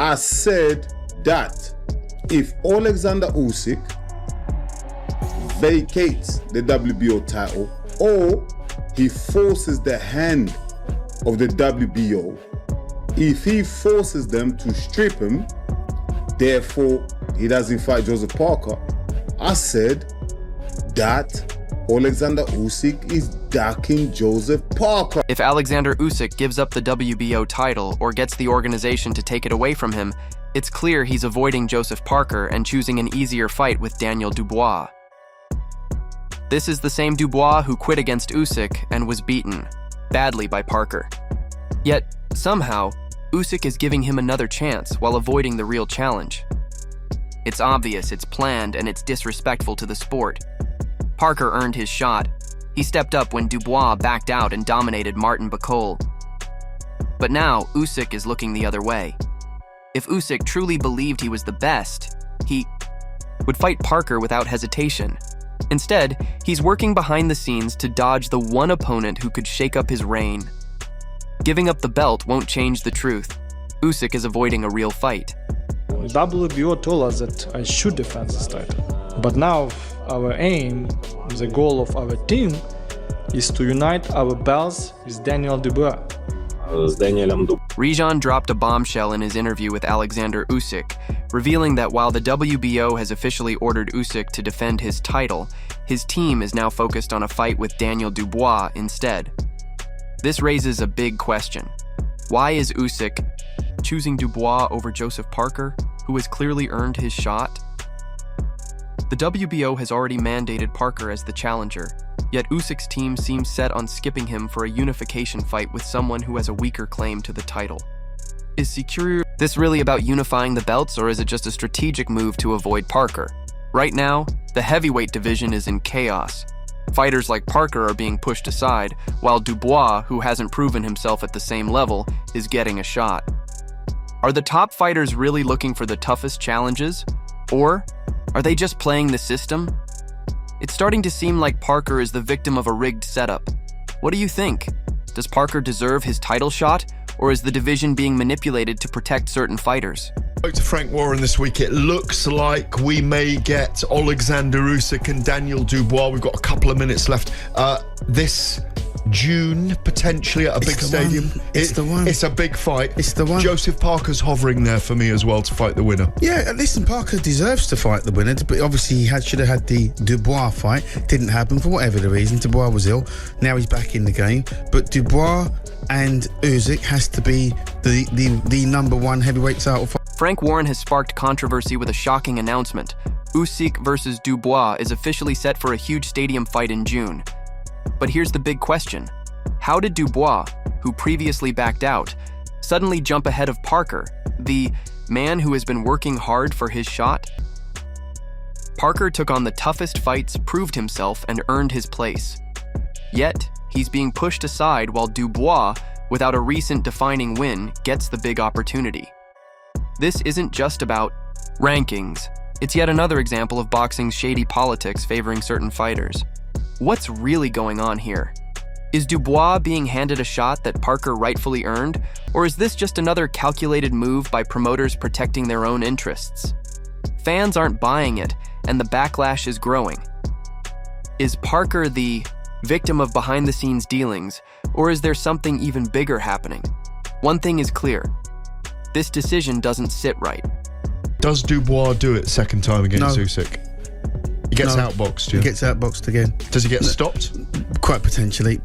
I said that if Oleksandr Usyk vacates the WBO title or he forces the hand of the WBO, if he forces them to strip him, therefore he doesn't fight Joseph Parker, I said that Oleksandr Usyk is ducking Joseph Parker. If Oleksandr Usyk gives up the WBO title or gets the organization to take it away from him, it's clear he's avoiding Joseph Parker and choosing an easier fight with Daniel Dubois. This is the same Dubois who quit against Usyk and was beaten badly by Parker. Yet, somehow, Usyk is giving him another chance while avoiding the real challenge. It's obvious, it's planned, and it's disrespectful to the sport. Parker earned his shot. He stepped up when Dubois backed out and dominated Martin Bacol. But now, Usyk is looking the other way. If Usyk truly believed he was the best, he would fight Parker without hesitation. Instead, he's working behind the scenes to dodge the one opponent who could shake up his reign. Giving up the belt won't change the truth. Usyk is avoiding a real fight. WBO told us that I should defend this title. But now our aim, the goal of our team, is to unite our belts with Daniel Dubois. Rijan dropped a bombshell in his interview with Oleksandr Usyk, revealing that while the WBO has officially ordered Usyk to defend his title, his team is now focused on a fight with Daniel Dubois instead. This raises a big question. Why is Usyk choosing Dubois over Joseph Parker, who has clearly earned his shot? The WBO has already mandated Parker as the challenger, yet Usyk's team seems set on skipping him for a unification fight with someone who has a weaker claim to the title. Is this really about unifying the belts, or is it just a strategic move to avoid Parker? Right now, the heavyweight division is in chaos. Fighters like Parker are being pushed aside, while Dubois, who hasn't proven himself at the same level, is getting a shot. Are the top fighters really looking for the toughest challenges? Or are they just playing the system? It's starting to seem like Parker is the victim of a rigged setup. What do you think? Does Parker deserve his title shot, or is the division being manipulated to protect certain fighters? Spoke to Frank Warren this week. It looks like we may get Oleksandr Usyk and Daniel Dubois. We've got a couple of minutes left. This June, potentially at a big stadium. It's the one. It's a big fight. It's the one. Joseph Parker's hovering there for me as well to fight the winner. Yeah, listen, Parker deserves to fight the winner, but obviously he should have had the Dubois fight. Didn't happen for whatever the reason. Dubois was ill. Now he's back in the game. But Dubois and Usyk has to be the number one heavyweight title fight. Frank Warren has sparked controversy with a shocking announcement. Usyk versus Dubois is officially set for a huge stadium fight in June. But here's the big question. How did Dubois, who previously backed out, suddenly jump ahead of Parker, the man who has been working hard for his shot? Parker took on the toughest fights, proved himself, and earned his place. Yet, he's being pushed aside while Dubois, without a recent defining win, gets the big opportunity. This isn't just about rankings. It's yet another example of boxing's shady politics favoring certain fighters. What's really going on here? Is Dubois being handed a shot that Parker rightfully earned, or is this just another calculated move by promoters protecting their own interests? Fans aren't buying it, and the backlash is growing. Is Parker the victim of behind-the-scenes dealings, or is there something even bigger happening? One thing is clear. This decision doesn't sit right. Does Dubois do it second time against Usyk? He gets outboxed, yeah? He gets outboxed again. Does he get stopped? Quite potentially,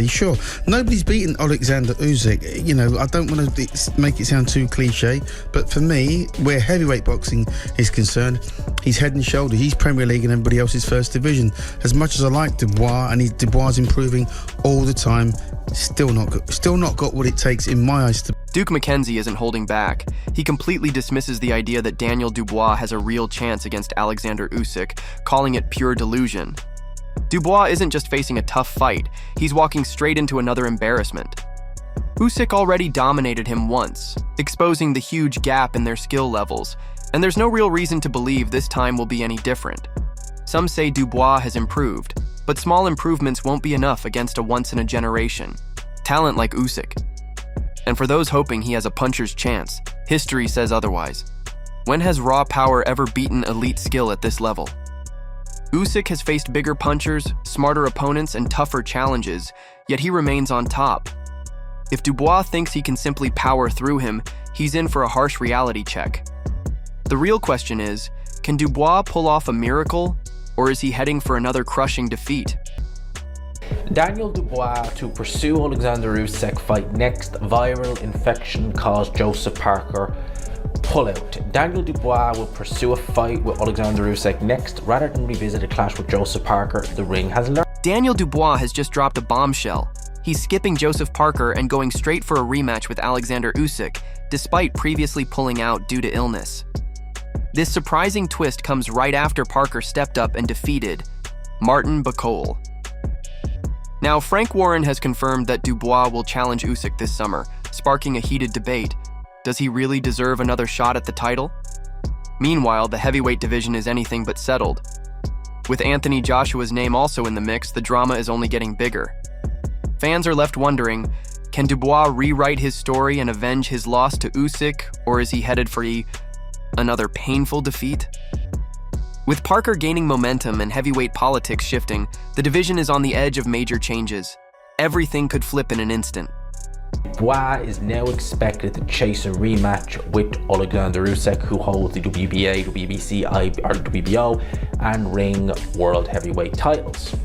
sure. Nobody's beaten Oleksandr Usyk. You know, I don't want to make it sound too cliche, but for me, where heavyweight boxing is concerned, he's head and shoulders. He's Premier League and everybody else is First Division. As much as I like Dubois, and Dubois is improving all the time, still not got what it takes in my eyes to. Duke McKenzie isn't holding back. He completely dismisses the idea that Daniel Dubois has a real chance against Oleksandr Usyk, calling it pure delusion. Dubois isn't just facing a tough fight, he's walking straight into another embarrassment. Usyk already dominated him once, exposing the huge gap in their skill levels, and there's no real reason to believe this time will be any different. Some say Dubois has improved, but small improvements won't be enough against a once-in-a-generation talent like Usyk. And for those hoping he has a puncher's chance, History says otherwise. When has raw power ever beaten elite skill at this level? Usyk has faced bigger punchers, smarter opponents, and tougher challenges, yet he remains on top. If Dubois thinks he can simply power through him, he's in for a harsh reality check. The real question is, can Dubois pull off a miracle, or is he heading for another crushing defeat? Daniel Dubois to pursue Oleksandr Usyk fight next. Viral infection caused Joseph Parker pullout. Daniel Dubois will pursue a fight with Oleksandr Usyk next rather than revisit a clash with Joseph Parker. The ring has learned. Daniel Dubois has just dropped a bombshell. He's skipping Joseph Parker and going straight for a rematch with Oleksandr Usyk, despite previously pulling out due to illness. This surprising twist comes right after Parker stepped up and defeated Martin Bacol. Now, Frank Warren has confirmed that Dubois will challenge Usyk this summer, sparking a heated debate. Does he really deserve another shot at the title? Meanwhile, the heavyweight division is anything but settled. With Anthony Joshua's name also in the mix, the drama is only getting bigger. Fans are left wondering, can Dubois rewrite his story and avenge his loss to Usyk, or is he headed for another painful defeat? With Parker gaining momentum and heavyweight politics shifting, the division is on the edge of major changes. Everything could flip in an instant. Dubois is now expected to chase a rematch with Oleksandr Usyk, who holds the WBA, WBC, WBO, and Ring World Heavyweight titles.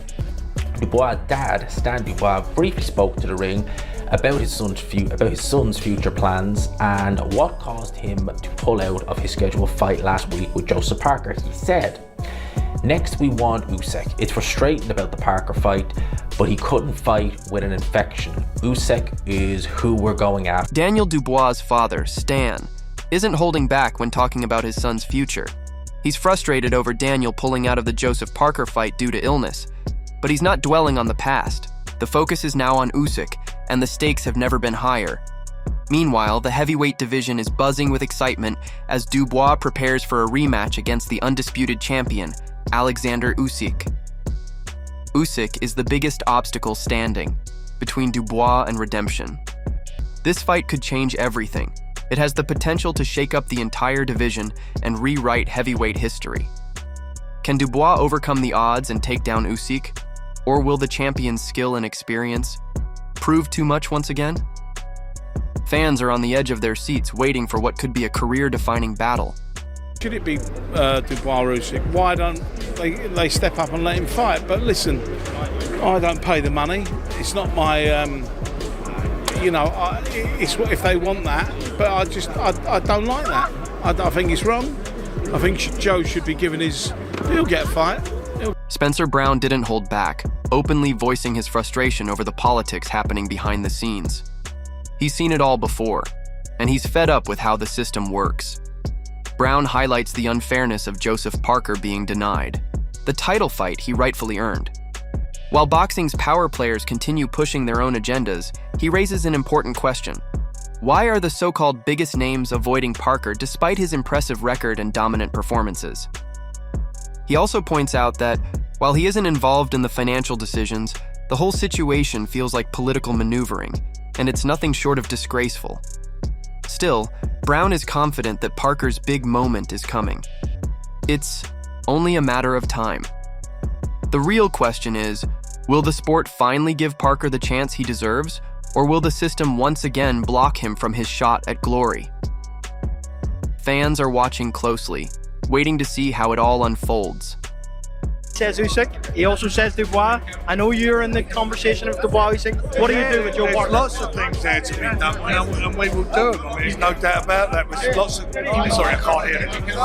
Dubois' dad, Stan Dubois, briefly spoke to the Ring about his son's future plans and what caused him to pull out of his scheduled fight last week with Joseph Parker. He said, "Next we want Usyk. It's frustrating about the Parker fight, but he couldn't fight with an infection. Usyk is who we're going after." Daniel Dubois' father, Stan, isn't holding back when talking about his son's future. He's frustrated over Daniel pulling out of the Joseph Parker fight due to illness, but he's not dwelling on the past. The focus is now on Usyk, and the stakes have never been higher. Meanwhile, the heavyweight division is buzzing with excitement as Dubois prepares for a rematch against the undisputed champion, Oleksandr Usyk. Usyk is the biggest obstacle standing between Dubois and redemption. This fight could change everything. It has the potential to shake up the entire division and rewrite heavyweight history. Can Dubois overcome the odds and take down Usyk? Or will the champion's skill and experience prove too much once again? Fans are on the edge of their seats waiting for what could be a career-defining battle. Should it be Dubois or Usyk? Why don't they step up and let him fight? But listen, I don't pay the money. It's not my, it's what if they want that. But I don't like that. I think it's wrong. I think Joe should be given he'll get a fight. Spencer Brown didn't hold back, openly voicing his frustration over the politics happening behind the scenes. He's seen it all before, and he's fed up with how the system works. Brown highlights the unfairness of Joseph Parker being denied, the title fight he rightfully earned. While boxing's power players continue pushing their own agendas, he raises an important question. Why are the so-called biggest names avoiding Parker despite his impressive record and dominant performances? He also points out that, while he isn't involved in the financial decisions, the whole situation feels like political maneuvering, and it's nothing short of disgraceful. Still, Brown is confident that Parker's big moment is coming. It's only a matter of time. The real question is, will the sport finally give Parker the chance he deserves, or will the system once again block him from his shot at glory? Fans are watching closely, waiting to see how it all unfolds. Says Usyk. He also says Dubois. I know you're in the conversation of Dubois, Usyk. What do you do with your partner? There's lots of things there to be done, and we will do them. I mean, there's no doubt about that. There's lots of. Sorry, I can't hear anything. There's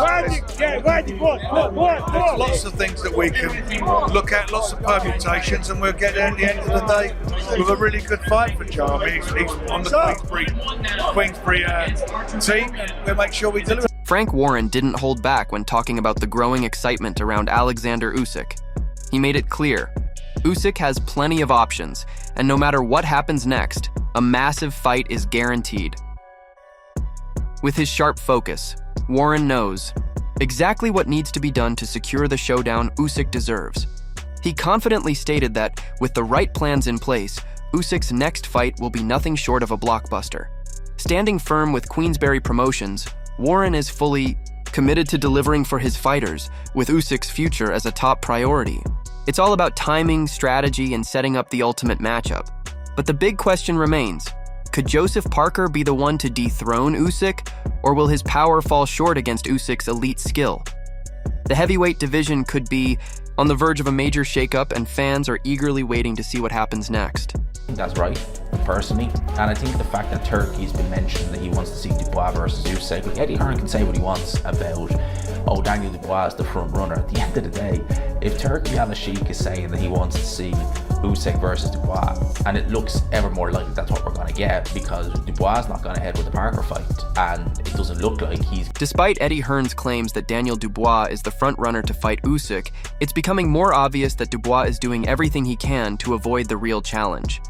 lots of things that we can look at, lots of permutations, and we'll get there at the end of the day with a really good fight for Joe. I mean, he's on the Queensbury team, and we'll make sure we deliver. Frank Warren didn't hold back when talking about the growing excitement around Oleksandr Usyk. He made it clear, Usyk has plenty of options, and no matter what happens next, a massive fight is guaranteed. With his sharp focus, Warren knows exactly what needs to be done to secure the showdown Usyk deserves. He confidently stated that, with the right plans in place, Usyk's next fight will be nothing short of a blockbuster. Standing firm with Queensberry Promotions, Warren is fully committed to delivering for his fighters, with Usyk's future as a top priority. It's all about timing, strategy, and setting up the ultimate matchup. But the big question remains, could Joseph Parker be the one to dethrone Usyk, or will his power fall short against Usyk's elite skill? The heavyweight division could be on the verge of a major shakeup, and fans are eagerly waiting to see what happens next. That's right, personally. And I think the fact that Turkey's been mentioned that he wants to see Dubois versus Usyk, like Eddie Hearn can say what he wants about, oh, Daniel Dubois is the front runner. At the end of the day, if Turkey Al-Sheikh is saying that he wants to see Usyk versus Dubois, and it looks ever more likely that's what we're going to get, because Dubois is not going ahead with the Parker fight, and it doesn't look like he's... Despite Eddie Hearn's claims that Daniel Dubois is the front runner to fight Usyk, it's becoming more obvious that Dubois is doing everything he can to avoid the real challenge.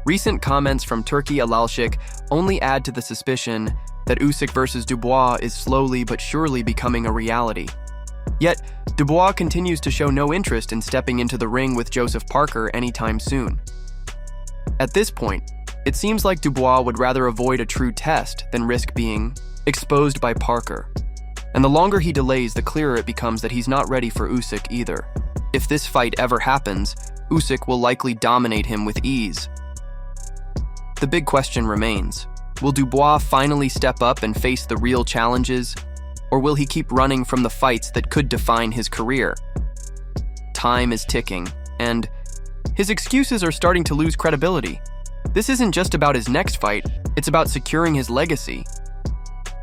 Recent comments from Turki Al-Sheikh only add to the suspicion that Usyk versus Dubois is slowly but surely becoming a reality. Yet, Dubois continues to show no interest in stepping into the ring with Joseph Parker anytime soon. At this point, it seems like Dubois would rather avoid a true test than risk being exposed by Parker. And the longer he delays, the clearer it becomes that he's not ready for Usyk either. If this fight ever happens, Usyk will likely dominate him with ease. The big question remains, will Dubois finally step up and face the real challenges, or will he keep running from the fights that could define his career? Time is ticking, and his excuses are starting to lose credibility. This isn't just about his next fight, it's about securing his legacy.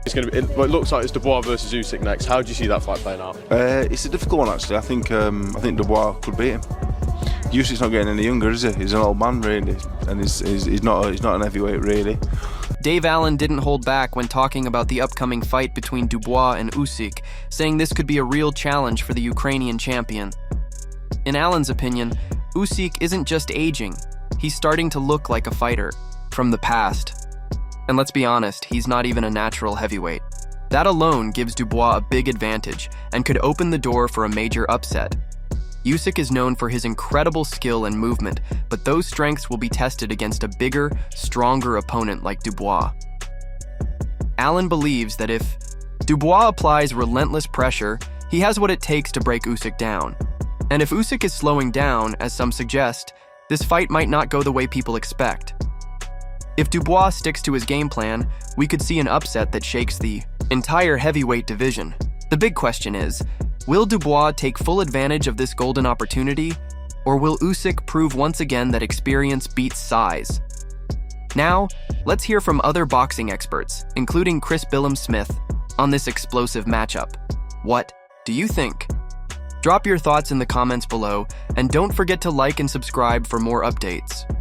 It looks like it's Dubois versus Usyk next. How do you see that fight playing out? It's a difficult one, actually. I think Dubois could beat him. Usyk's not getting any younger, is he? He's an old man, really, and he's not an heavyweight, really. Dave Allen didn't hold back when talking about the upcoming fight between Dubois and Usyk, saying this could be a real challenge for the Ukrainian champion. In Allen's opinion, Usyk isn't just aging, he's starting to look like a fighter from the past. And let's be honest, he's not even a natural heavyweight. That alone gives Dubois a big advantage and could open the door for a major upset. Usyk is known for his incredible skill and movement, but those strengths will be tested against a bigger, stronger opponent like Dubois. Allen believes that if Dubois applies relentless pressure, he has what it takes to break Usyk down. And if Usyk is slowing down, as some suggest, this fight might not go the way people expect. If Dubois sticks to his game plan, we could see an upset that shakes the entire heavyweight division. The big question is, will Dubois take full advantage of this golden opportunity, or will Usyk prove once again that experience beats size? Now, let's hear from other boxing experts, including Chris Billum-Smith, on this explosive matchup. What do you think? Drop your thoughts in the comments below, and don't forget to like and subscribe for more updates.